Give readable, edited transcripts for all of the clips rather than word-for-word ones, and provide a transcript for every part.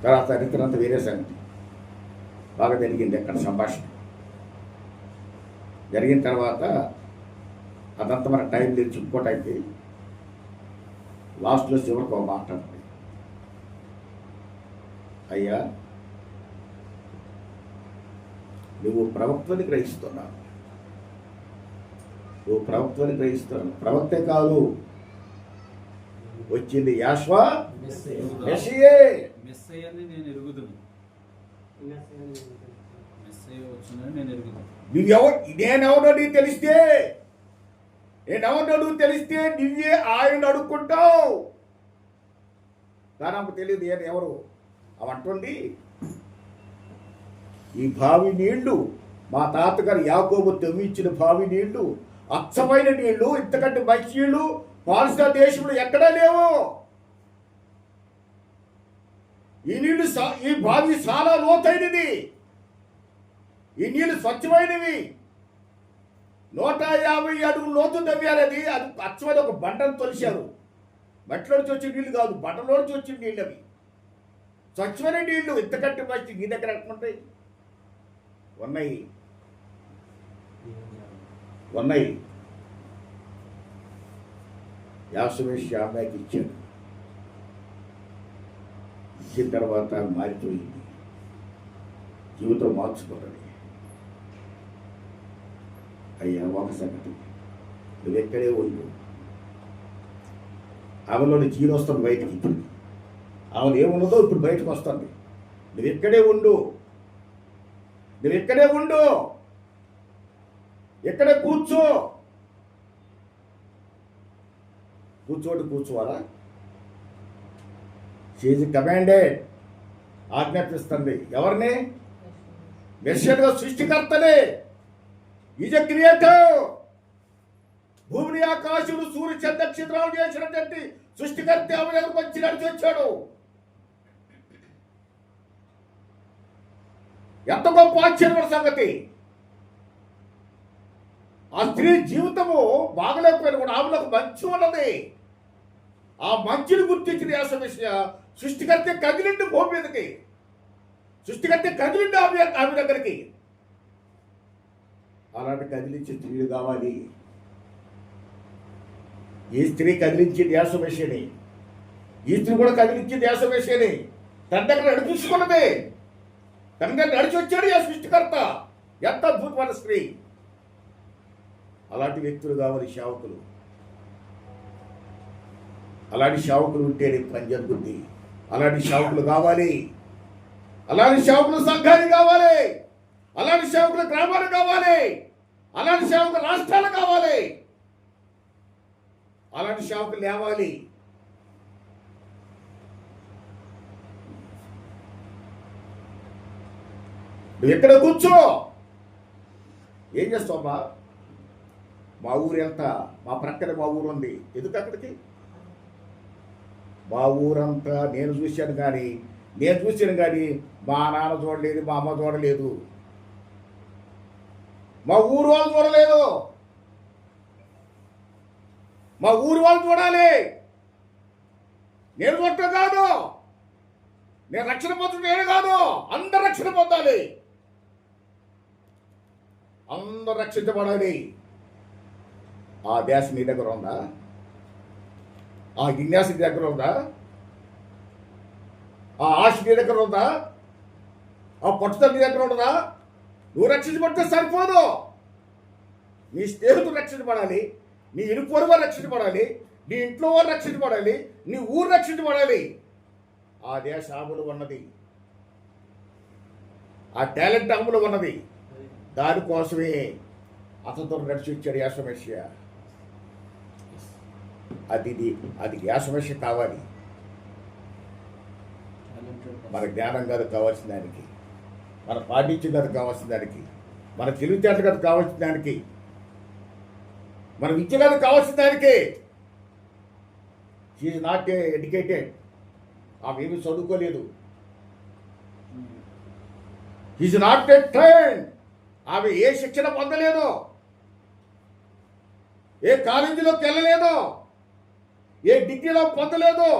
తర్వాత చరిత్ర వేరే సంగతి. బాగా జరిగింది అక్కడ సంభాషణ. జరిగిన తర్వాత అదంతా మన టైం లేదు, చెప్పుకోవటానికి. లాస్ట్లో చివరికి ఒక మాట్లాడుతుంది, అయ్యా నువ్వు ప్రవక్తని గ్రహిస్తున్నావు, నువ్వు ప్రవక్తని గ్రహిస్తున్నావు. ప్రవక్తే కాదు, వచ్చింది యాశ్వా మెస్సియే. మెస్సయ్యని నేను ఎరుగుదును, మెస్సయ్య వచ్చునని నేను ఎరుగుదును. నేనెవడో నీకు తెలిస్తే, నేనెవడో నువ్వు తెలిస్తే నువ్వే ఆయన అడుక్కుంటావు. కానీ నాకు తెలియదు నేను ఎవరు. అవంటుంది, ఈ బావి నీళ్లు మా తాతగారు యాకోబు తవ్వించిన బావి నీళ్లు అచ్చమైన నీళ్లు, ఇంతకంటే మంచి నీళ్లు పాలస్తీనా దేశంలో ఎక్కడా లేవు. ఈ నీళ్లు ఈ బావి చాలా లోతైనది, ఈ నీళ్లు స్వచ్ఛమైనవి. 150 అడుగులు లోతు తవ్వారది. అది అచ్చమైన ఒక బండను తొలిశారు. మట్టిలోంచి వచ్చిన నీళ్లు కాదు, బండలోంచి వచ్చిన నీళ్ళు అవి. స్వచ్ఛమైన నీళ్లు, ఇంతకంటే మంచి నీ దగ్గర ఎట్టుకుంటాయి? ఉన్నాయి, ఉన్నాయి. యాసవేసి అమ్మాయికి ఇచ్చాడు. ఇచ్చిన తర్వాత మారిపోయింది, జీవితం మార్చుకున్నది. అయ్యా ఒక సంగతి, నువ్వు ఎక్కడే ఉండు. ఆమెలోని జీని వస్తుంది బయటికి. ఇప్పుడు ఆమె ఏమున్నదో ఇప్పుడు బయటకు వస్తుంది. నువ్వు ఎక్కడే ఉండు, నువ్వు ఎక్కడే ఉండు, ఎక్కడే కూర్చో. కూర్చోవాలా? షీజ్ కమాండెడ్, ఆజ్ఞాపిస్తుంది. ఎవరిని? మెస్సియాగా సృష్టికర్తనే. Is a creator. భూమిని ఆకాశుడు సూర్య చంద్ర నక్షత్రాలు చేసినటువంటి సృష్టికర్త ఆమె దగ్గరకు వచ్చి నడిచి వచ్చాడు. ఎంత గొప్ప ఆశ్చర్యమైన సంగతి. ఆ స్త్రీ జీవితము బాగలేకపోయినా కూడా ఆమెలో ఒక మంచి ఉన్నది. ఆ మంచిని గుర్తించిన యేసుమేసియ సృష్టికర్త కదిలిండి భూమి మీదకి. సృష్టికర్త కదిలిండి ఆమె దగ్గరికి. అలాంటి కదిలించే స్త్రీలు కావాలి. ఈ స్త్రీ కదిలించింది యేసుమేసియని, ఈ స్త్రీ కూడా కదిలించింది యేసుమేసియని. తన దగ్గర నడిపించుకున్నది, తన దగ్గర నడిచి వచ్చాడు ఆ సృష్టికర్త. ఎంత అద్భుతమైన స్త్రీ. అలాంటి వ్యక్తులు కావాలి సేవకులు. అలాంటి సేవకులు ఉంటేనే పని జరుగుద్ది. అలాంటి సేవకులు కావాలి. అలాంటి సేవకులు సంఘానికి కావాలి. అలాంటి సేవకులు గ్రామాలకు కావాలి. అలాంటి సేవకులు రాష్ట్రాలకు కావాలి. అలాంటి సేవకులు లేవాలి. నువ్వు ఎక్కడ కూర్చో. ఏం చేస్తావమ్మా? మా ఊరు ఎంత, మా ప్రక్కన మా ఊరు ఉంది. ఎందుకు అక్కడికి? మా ఊరంతా నేను చూశాను కానీ మా నాన్న చూడలేదు, మా అమ్మ చూడలేదు, మా ఊరు వాళ్ళు చూడలేదు. మా ఊరు వాళ్ళు చూడాలి. నేను చూడటం కాదు, నేను రక్షణ పొందడం నేను కాదు, అందరు రక్షణ పొందాలి, అందరు రక్షించబడాలి. ఆ ధ్యాస నీ దగ్గర ఉందా? ఆ జిజ్ఞాస నీ దగ్గర ఉందా? ఆ ఆశ నీ దగ్గర ఉందా? ఆ పట్టుదల నీ దగ్గర ఉండదా? నువ్వు రక్షించబడితే సరిపోదు. నీ స్నేహితుడు రక్షించబడాలి, నీ ఇరుపు వారు రక్షించబడాలి, నీ ఇంట్లో వారు రక్షించబడాలి, నీ ఊరు రక్షించబడాలి. ఆ దేశ అమలు ఉన్నది, ఆ టాలెంట్ అమలు ఉన్నది. దానికోసమే అతనితో నడిచి వచ్చాడు యేసుమేసియ. అది యేసుమేసియ కావాలి. మన జ్ఞానం కాదు కావాల్సిన దానికి, మన పాండిత్యం కాదు కావాల్సిన దానికి, మన తెలివితేటలు కాదు కావాల్సిన దానికి, మన విద్య కాదు కావాల్సిన దానికి. She's not educated. ఆమె ఏమి చదువుకోలేదు. Is not a trained. ఆమె ఏ శిక్షణ పొందలేదు, ఏ కాలేజీలోకి వెళ్ళలేదు, ఏ డిగ్రీలో పొందలేదు.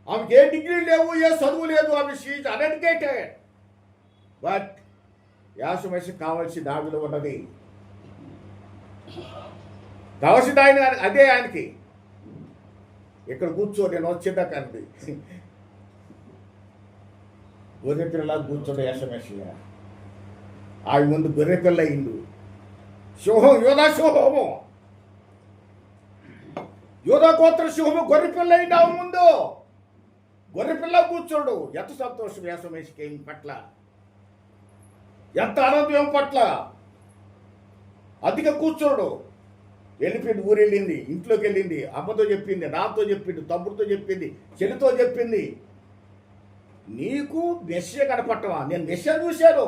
ఆమెకి ఏ డిగ్రీ లేవు, ఏ చదువు లేదు, ఆమె షీజ్ అన్ఎడ్యుకేటెడ్. బట్ యాసమేసి కావాల్సిన ఆవిలో ఉన్నది, కావాల్సిన ఆయన అదే ఆయనకి. ఇక్కడ కూర్చో, నేను వచ్చేదా కంది గొర్రె పిల్లలా కూర్చోడు యాసమేసిగా. ఆమె ముందు గొర్రె పిల్ల అయిండు. సింహం, యోధా సింహము, యోధా గోత్ర సింహము గొర్రె పిల్ల అయింది. ఆమె ముందు గొర్రె పిల్ల కూర్చోడు. ఎంత సంతోషం యాసమేసికి ఏం పట్ల, ఎంత ఆనందం పట్ల. అదిగా కూర్చోడు. వెళ్ళిపోయింది, ఊరు వెళ్ళింది, ఇంట్లోకి వెళ్ళింది, అమ్మతో చెప్పింది, నాతో చెప్పింది, తమ్ముడితో చెప్పింది, చెల్లితో చెప్పింది. నీకు మెస్సియా కనపట్టవా? నేను మెస్సియా చూశాను,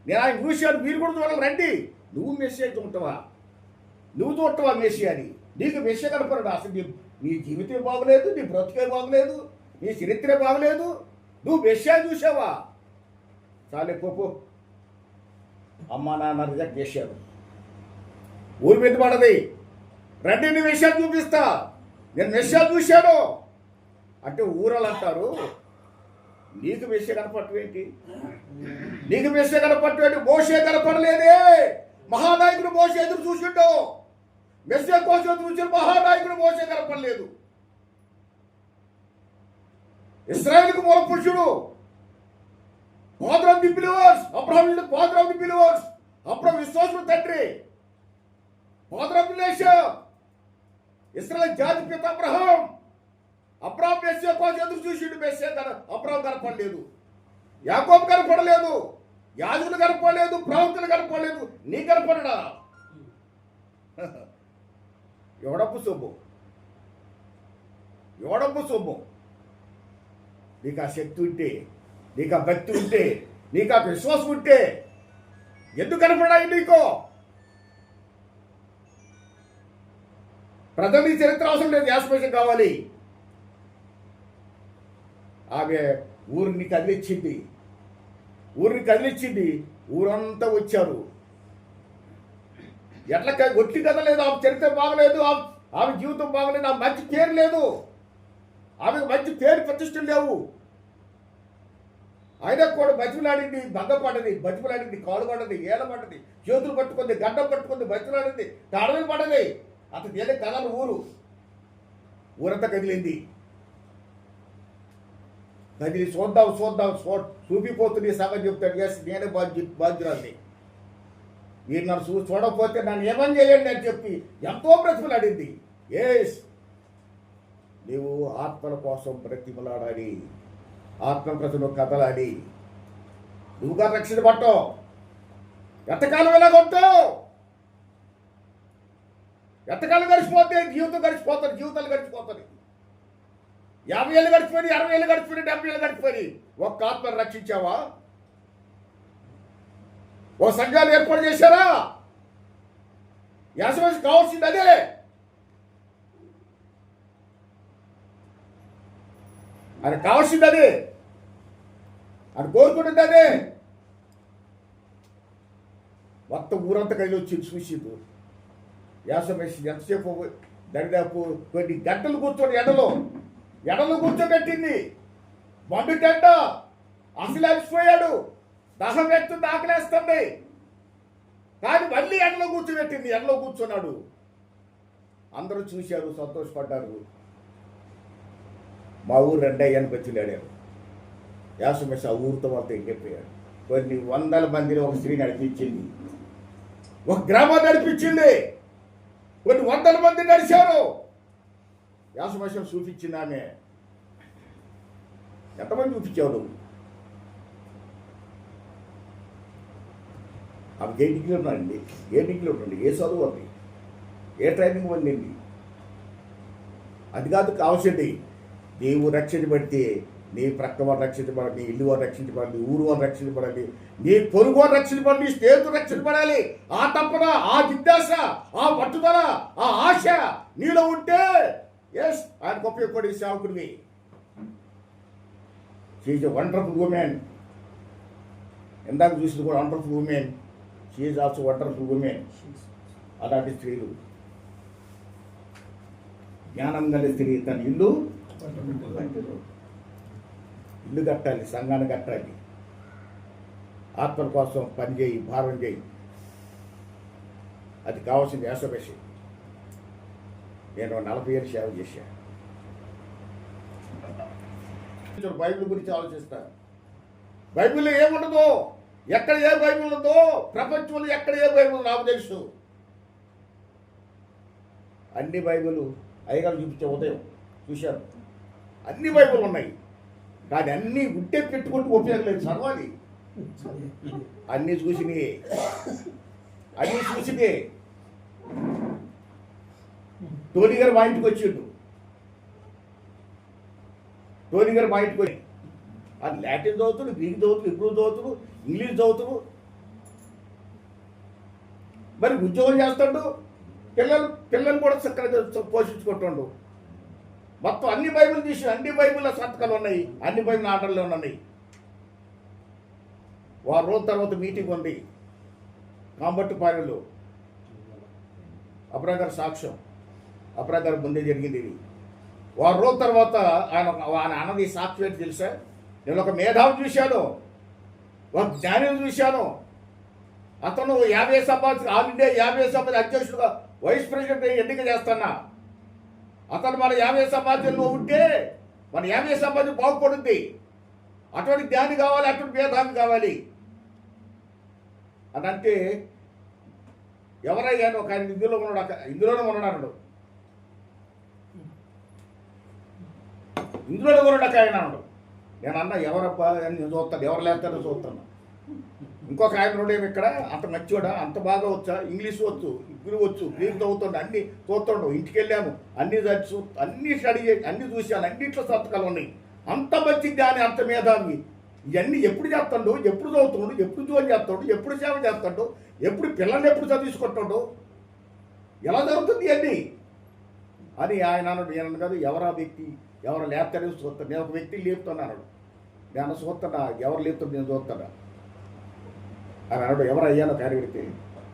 నేను ఆయన చూశాను, మీరు కూడా చూడాలి రండి. నువ్వు మెస్సియా చూడటవా? నువ్వు చూడటవా మెస్సియాని? నీకు మెస్సియా కనపడడు. అసలు నీ జీవితం బాగలేదు, నీ బ్రతుకే బాగలేదు, నీ చరిత్రే బాగలేదు, నువ్వు మెస్సియా చూసావా? చాలే పోపు. అమ్మా నాన్న రిజెక్ట్ చేశారు, ఊరి మీద పడది. రండి, నీ విషయాలు చూపిస్తా, నేను విషయాలు చూశాను అంటే ఊరలు అంటారు. నీకు విషయం కనపడటమేంటి? నీకు విషయం కనపడటమేంటి? మోషే కనపడలేదే. మహానాయకుడు మోషే ఎదురు చూసిండు. మెస్సియా కోసం ఎదురు చూసిన మహానాయకుడు మోషే కనపడలేదు. ఇశ్రాయేలుకు మూల పురుషుడు, father of the believers, Abraham father of the believers, Abraham విశ్వాసుల తండ్రి, father of the nation, Israel జాతి పిత అబ్రహాం. అబ్రహాం మెస్సియా కోసం ఎదురు చూసిండు. మెస్సియా అబ్రహాం కనపడలేదు, యాకోబు కనపడలేదు, యాజకులు కనపడలేదు, ప్రవక్తలు కనపడలేదు. నీ కనపడడా? ఎవడప్పు సొమ్ము, ఎవడప్పు సొమ్ము. నీకు ఆ శక్తి ఉంటే, నీకు ఆ భక్తి ఉంటే, నీకు ఆ విశ్వాసం ఉంటే ఎందుకు కనపడాయి నీకు? ప్రజలు ఈ చరిత్ర అవసరం లేదు, యాస్పేషన్ కావాలి. ఆమె ఊరిని కదిలిచ్చింది, ఊరిని కదిలిచ్చింది. ఊరంతా వచ్చారు. ఎట్లా ఒట్టి కథ లేదు, ఆమె చరిత్ర బాగలేదు, ఆమె జీవితం బాగలేదు, ఆమె మంచి పేరు లేదు, ఆమెకు మంచి పేరు ప్రతిష్టలు లేవు. అయినా కూడా బతిమలాడింది, భంగపడ్డది, బతిమలాడింది, కాలు పడ్డది, ఏల పడ్డది, చేతులు పట్టుకుంది, గడ్డం పట్టుకుంది, బతిమలాడింది, తాడలు పడ్డది. అతను ఏదో కథలు ఊరంతా కదిలింది. కదిలి చూద్దాం చూద్దాం చూపిపోతుంది సగం చెప్తాడు. ఎస్, నేనే బాధ్యురాల్ని. మీరు నన్ను చూడకపోతే నన్ను ఏమని చేయండి అని చెప్పి ఎంతో బ్రతిమలాడింది. ఎస్, నీవు ఆత్మల కోసం బ్రతిమలాడాలి, ఆత్మ ప్రజలు కదలాలి. నువ్వుగా రక్షణ పట్టవు. ఎంతకాలం ఎలాగొంటావు? ఎంతకాలం గడిచిపోతే జీవితం గడిచిపోతుంది, జీవితాలు గడిచిపోతుంది. 50 ఏళ్ళు గడిచిపోయి, 60 ఏళ్ళు గడిచిపోయి, 70 ఏళ్ళు గడిచిపోయి ఒక్క ఆత్మను రక్షించావా? ఓ సంఘాలు ఏర్పాటు చేశారా? యాసమేసి కావాల్సింది అదే. ఆయన కావాల్సింది అదే, ఆయన కోరుకుంటుంది అదే. మొత్తం ఊరంతా కలిసి వచ్చింది చూసింది. యాసమేసి ఎంతసేపు దరిదాపు కొన్ని గంటలు కూర్చొని ఎడలో కూర్చోబెట్టింది. మండు టెంట అసలు అలసిపోయాడు, దహం ఎత్తుంది, ఆకలేస్తుంది. కానీ మళ్ళీ ఎండలో కూర్చోబెట్టింది, ఎండలో కూర్చున్నాడు. అందరూ చూశారు, సంతోషపడ్డారు. మా ఊరు 2 అయ్యానికి వచ్చి లేడారు. యాసమేసి ఆ ఊరితో మొత్తం ఎక్కిపోయాడు. కొన్ని 100 మందిని ఒక స్త్రీ నడిపించింది, ఒక గ్రామాన్ని నడిపించింది. కొన్ని 100 మంది నడిచారు. యాసమేసి చూపించింది ఆమె. ఎంతమంది చూపించావు నువ్వు? ఆమెకి ఏ డిగ్రీ ఉన్నాడండి, ఏ డిగ్రీ ఉండండి, ఏ చదువు ఉంది, ఏ ట్రైనింగ్ పొందింది? అది కాదు కావాల్సింది. నీవు రక్షించబడితే నీ ప్రక్క వారు రక్షించబడాలి, నీ ఇల్లు వారు రక్షించబడాలి, నీ ఊరు వారు రక్షించబడాలి, నీ పొరుగు వారు రక్షించబడాలి, నీ స్నేహితులు రక్షించబడాలి. ఆ తప్పన, ఆ జిజ్ఞాస, ఆ పట్టుదల, ఆ ఆశ నీలో ఉంటే ఎస్, ఆయనకు ఉపయోగపడే సేవకుడివి. She's a wonderful woman. ఇందాక చూసింది కూడా wonderful woman. She's also wonderful woman. అలాంటి స్త్రీలు, జ్ఞానం గల స్త్రీ తన ఇల్లు ఇల్లు కట్టాలి, సంఘాన్ని కట్టాలి, ఆత్మల కోసం పని చేయి, భారం చేయి. అది కావాల్సింది యాసోబేసి. నేను 40 ఏళ్ళు సేవ చేశాను. బైబిల్ గురించి ఆలోచిస్తాను. బైబిల్లో ఏముండదు, ఎక్కడ ఏ బైబిల్ ఉందో, ప్రపంచంలో ఎక్కడ ఏ బైబిల్ నాకు తెలుసు. అన్ని బైబిల్ అయ్యగారు చూపించే ఉదయం చూశాను. అన్ని బైబిల్ ఉన్నాయి, కానీ అన్నీ గుట్టే పెట్టుకుంటూ ఉపయోగం లేదు. చదవాలి, అన్నీ చూసినాయి, అన్నీ చూసినాయి. టోనీ గారు మా ఇంటికి వచ్చిండు. టోనీ గారు మా ఇంటికి వచ్చి అది లాటిన్ చదువుతుడు, గ్రీక్ చదువుతుడు, హిబ్రూ చదువుతుడు, ఇంగ్లీష్ చదువుతుడు. మరి ఉద్యోగం చేస్తాడు, పిల్లలు కూడా చక్కగా పోషించుకుంటుండు. మొత్తం అన్ని బైబిల్ తీసి అన్ని బైబిల్లో సంతకాలు ఉన్నాయి, అన్ని బైబిల్ ఆర్డర్లో ఉన్నాయి. వారం రోజుల తర్వాత మీటింగ్ ఉంది కాంబట్టుపాలెంలో. అబ్రాగారు సాక్ష్యం, అబ్రాగారు ముందే జరిగింది ఇది. వారం రోజుల తర్వాత ఆయన అన్నది సాక్ష్యం ఏంటి తెలుసా? నేను ఒక మేధావిని చూశాను, ఒక జ్ఞానిని చూశాను. అతను 50 సభ ఆల్ ఇండియా 50 సభ అధ్యక్షుడుగా వైస్ ప్రెసిడెంట్ ఎన్నిక చేస్తున్నా. అతను మన 50 సమాజంలో ఉంటే మన 50 సమాజం బాగుపడుద్ది. అటువంటి జ్ఞాని కావాలి, అటువంటి మేధావి కావాలి అని అంటే ఎవరయ్యాను ఒక ఆయన ఇందులోనే ఉన్నాడు, ఇందులోనే ఉన్నాడు ఆయన అన్నాడు. నేను అన్న ఎవరబ్బా అని నేను చూస్తాను, ఎవరు లేస్తానో చూస్తాను. ఇంకొక ఆయన ఉండేవి ఇక్కడ, అంత మంచివాడా, అంత బాగా వచ్చా, ఇంగ్లీష్ వచ్చు, ఇప్పుడు వచ్చు, గ్రీక్ చదువుతుండే, అన్ని చూస్తుండవు. ఇంటికి వెళ్ళాము, అన్ని స్టడీ చేసి అన్ని చూశాను, అన్నింటిలో సంతకాలు ఉన్నాయి. అంత మంచి జ్ఞాని, అంత మేధావి. ఇవన్నీ ఎప్పుడు చేస్తాడు, ఎప్పుడు చదువుతున్నాడు, ఎప్పుడు జోన్ చేస్తాడు, ఎప్పుడు సేవ చేస్తాడు, ఎప్పుడు పిల్లల్ని ఎప్పుడు చదివించుకుంటాడు, ఎలా జరుగుతుంది ఇవన్నీ అని ఆయన అన్నాడు. నేను కాదు, ఎవరా వ్యక్తి, ఎవరు లేపుతారో చూస్తాను. నేను ఒక వ్యక్తిని లేపుతున్నాను, నేను చూస్తున్నా, ఎవరు లేపుతాడు నేను చూస్తాడా అని అన్నాడు. ఎవరు అయ్యానో కార్యకర్త,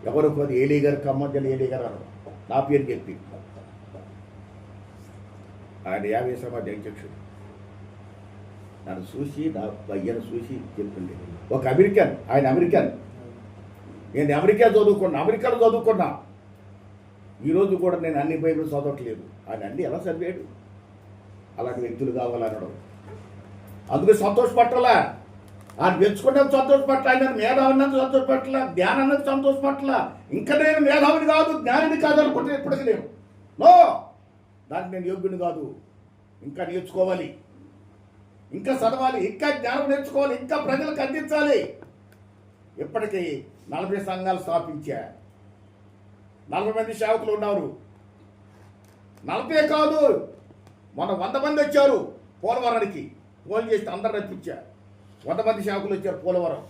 ఎవరు పోదు, ఏలీ గారు, ఖమ్మం ఏలీ గారు అన్నాడు. నా పేరు చెప్పి ఆయన 50 సమాజ అధ్యక్షుడు. నన్ను చూసి, నా అయ్యను చూసి చెప్పింది. ఒక అమెరికన్, ఆయన అమెరికన్, నేను అమెరికాలో చదువుకున్నా. ఈరోజు కూడా నేను అన్ని బైబిల్ చదవట్లేదు. ఆయన అన్ని ఎలా చదివాడు? అలాంటి వ్యక్తులు కావాలన్నాడు. అందుకే సంతోషపట్టాలా, ఆయన పెంచుకునేది సంతోషపట్ల, ఆయన మేధావినందుకు సంతోషపట్ల, జ్ఞానానికి సంతోషపట్ల. ఇంకా నేను మేధావిని కాదు, జ్ఞానిని కాదు అనుకుంటే ఎప్పటికీ లేవు. నో, దానికి నేను యోగ్యుని కాదు. ఇంకా నేర్చుకోవాలి, ఇంకా చదవాలి, ఇంకా జ్ఞానం నేర్చుకోవాలి, ఇంకా ప్రజలకు అందించాలి. ఇప్పటికీ 40 సంఘాలు స్థాపించా, 40 మంది సేవకులు ఉన్నారు. 40 కాదు, మొన్న 100 మంది వచ్చారు పోలవరానికి. ఫోన్ చేస్తే అందరు రప్పించా. 100 మంది సేవకులు వచ్చారు పోలవరం.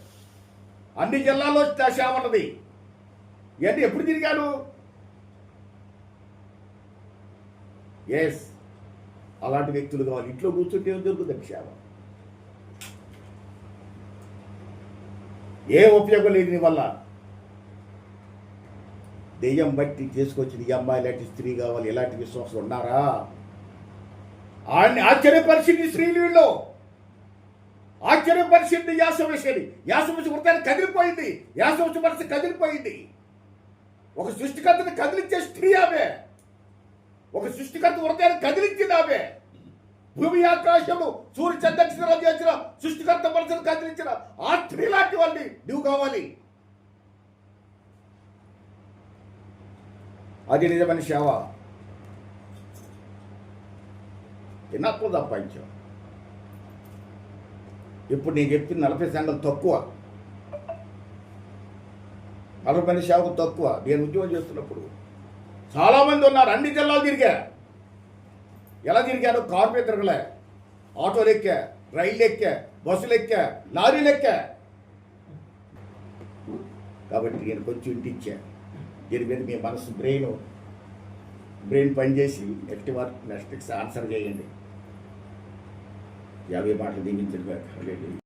అన్ని జిల్లాల్లో సేవ ఉన్నది. ఇవన్నీ ఎప్పుడు తిరిగాను? ఎస్, అలాంటి వ్యక్తులు కావాలి. ఇంట్లో కూర్చుంటే ఏం జరుగుతుంది? సేవ ఏ ఉపయోగం లేదు నీ వల్ల. దెయ్యం బట్టి చేసుకొచ్చింది ఈ అమ్మాయి ఇలాంటి స్త్రీ కావాలి, ఇలాంటి విశ్వాసం ఉన్నారా? ఆయన్ని ఆశ్చర్యపరిచింది స్త్రీలు, ఆశ్చర్యపరిచింది యాసవశని. యాసవశ వృత్తాన్ని కదిలిపోయింది, యాసవశ మనసు కదిలిపోయింది. ఒక సృష్టికర్తని కదిలించే స్త్రీ ఆమె, ఒక సృష్టికర్త వృత్తాన్ని కదిలించింది ఆమె. భూమి ఆకాశము సూర్య చంద్రక్షరాలు చేసిన సృష్టికర్త మనసును కదిలించిన ఆ స్త్రీ లాంటి వాళ్ళని నువ్వు కావాలి. అది నిజమైన సేవ. ఎన్నప్పుడు సంపాదించావు. ఇప్పుడు నేను చెప్పిన 40 సంఘాలు తక్కువ, 40 మంది సేవకు తక్కువ. నేను ఉద్యోగం చేస్తున్నప్పుడు చాలామంది ఉన్నారు, అన్ని జిల్లాలు తిరిగా. ఎలా తిరిగాను? కారు మీద తిరగలే, ఆటోలు ఎక్కా, రైళ్ళు ఎక్కా, బస్సులు ఎక్కా, లారీలు ఎక్కా. కాబట్టి నేను కొంచెం ఇంటిచ్చా. దీని మీద మీ మనసు బ్రెయిన్ పనిచేసి నెక్స్ట్ ఆన్సర్ చేయండి. 50 మాటలు దీవించడం.